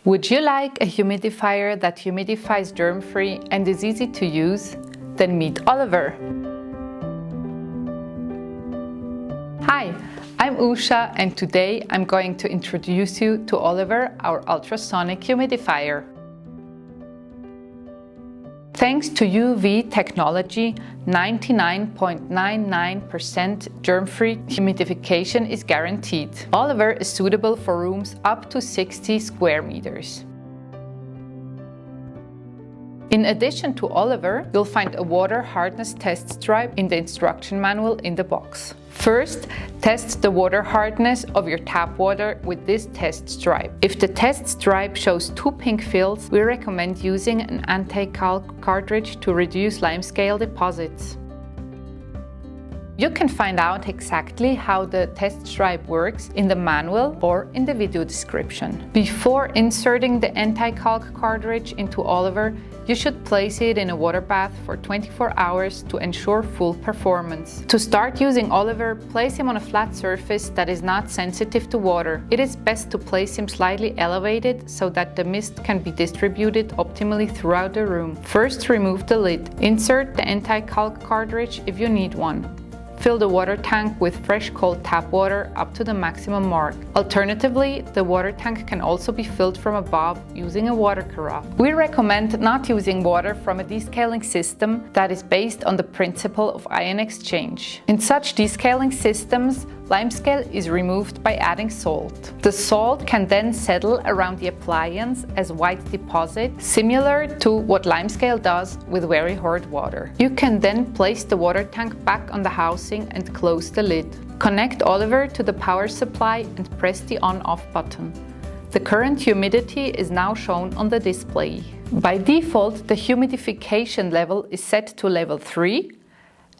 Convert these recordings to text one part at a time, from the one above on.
Would you like a humidifier that humidifies germ-free and is easy to use? Then meet Oliver. Hi, I'm Usha and today I'm going to introduce you to Oliver, our ultrasonic humidifier. Thanks to UV technology, 99.99% germ-free humidification is guaranteed. Oliver is suitable for rooms up to 60 square meters. In addition to Oliver, you'll find a water hardness test stripe in the instruction manual in the box. First, test the water hardness of your tap water with this test stripe. If the test stripe shows 2 pink fills, we recommend using an anti-calc cartridge to reduce limescale deposits. You can find out exactly how the test stripe works in the manual or in the video description. Before inserting the anti-calc cartridge into Oliver, you should place it in a water bath for 24 hours to ensure full performance. To start using Oliver, place him on a flat surface that is not sensitive to water. It is best to place him slightly elevated so that the mist can be distributed optimally throughout the room. First, remove the lid. Insert the anti-calc cartridge if you need one. Fill the water tank with fresh cold tap water up to the maximum mark. Alternatively, the water tank can also be filled from above using a water carafe. We recommend not using water from a descaling system that is based on the principle of ion exchange. In such descaling systems, limescale is removed by adding salt. The salt can then settle around the appliance as white deposit, similar to what limescale does with very hard water. You can then place the water tank back on the housing and close the lid. Connect Oliver to the power supply and press the on-off button. The current humidity is now shown on the display. By default, the humidification level is set to level 3,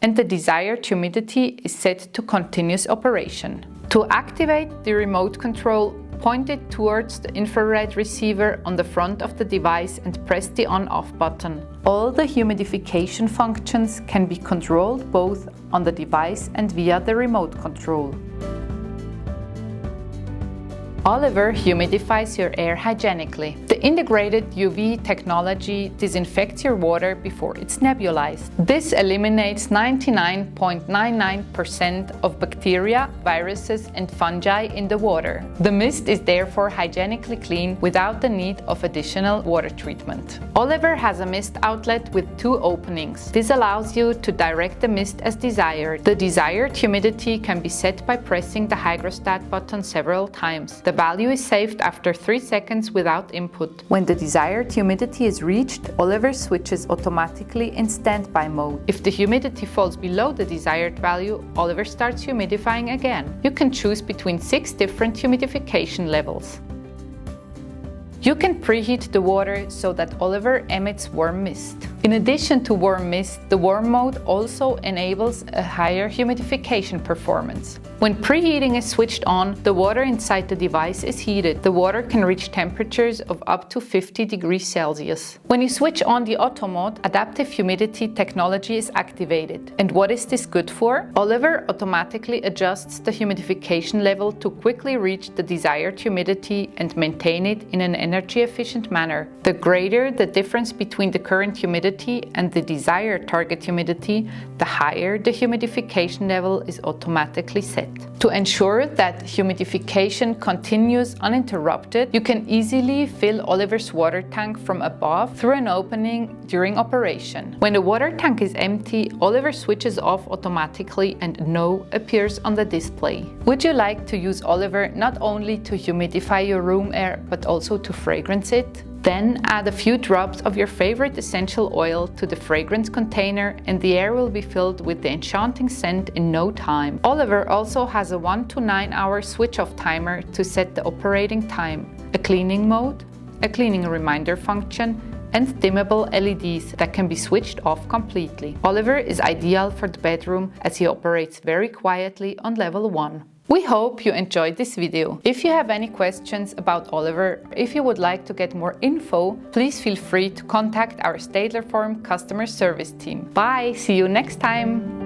and the desired humidity is set to continuous operation. To activate the remote control, point it towards the infrared receiver on the front of the device and press the on-off button. All the humidification functions can be controlled both on the device and via the remote control. Oliver humidifies your air hygienically. The integrated UV technology disinfects your water before it's nebulized. This eliminates 99.99% of bacteria, viruses, and fungi in the water. The mist is therefore hygienically clean without the need of additional water treatment. Oliver has a mist outlet with 2 openings. This allows you to direct the mist as desired. The desired humidity can be set by pressing the hygrostat button several times. The value is saved after 3 seconds without input. When the desired humidity is reached, Oliver switches automatically in standby mode. If the humidity falls below the desired value, Oliver starts humidifying again. You can choose between 6 different humidification levels. You can preheat the water so that Oliver emits warm mist. In addition to warm mist, the warm mode also enables a higher humidification performance. When preheating is switched on, the water inside the device is heated. The water can reach temperatures of up to 50 degrees Celsius. When you switch on the auto mode, adaptive humidity technology is activated. And what is this good for? Oliver automatically adjusts the humidification level to quickly reach the desired humidity and maintain it in an energy-efficient manner. The greater the difference between the current humidity and the desired target humidity, the higher the humidification level is automatically set. To ensure that humidification continues uninterrupted, you can easily fill Oliver's water tank from above through an opening during operation. When the water tank is empty, Oliver switches off automatically and no appears on the display. Would you like to use Oliver not only to humidify your room air but also to fragrance it? Then add a few drops of your favorite essential oil to the fragrance container and the air will be filled with the enchanting scent in no time. Oliver also has a 1 to 9 hour switch-off timer to set the operating time, a cleaning mode, a cleaning reminder function, and dimmable LEDs that can be switched off completely. Oliver is ideal for the bedroom as he operates very quietly on level 1. We hope you enjoyed this video. If you have any questions about Oliver, or if you would like to get more info, please feel free to contact our Stadler Form customer service team. Bye, see you next time!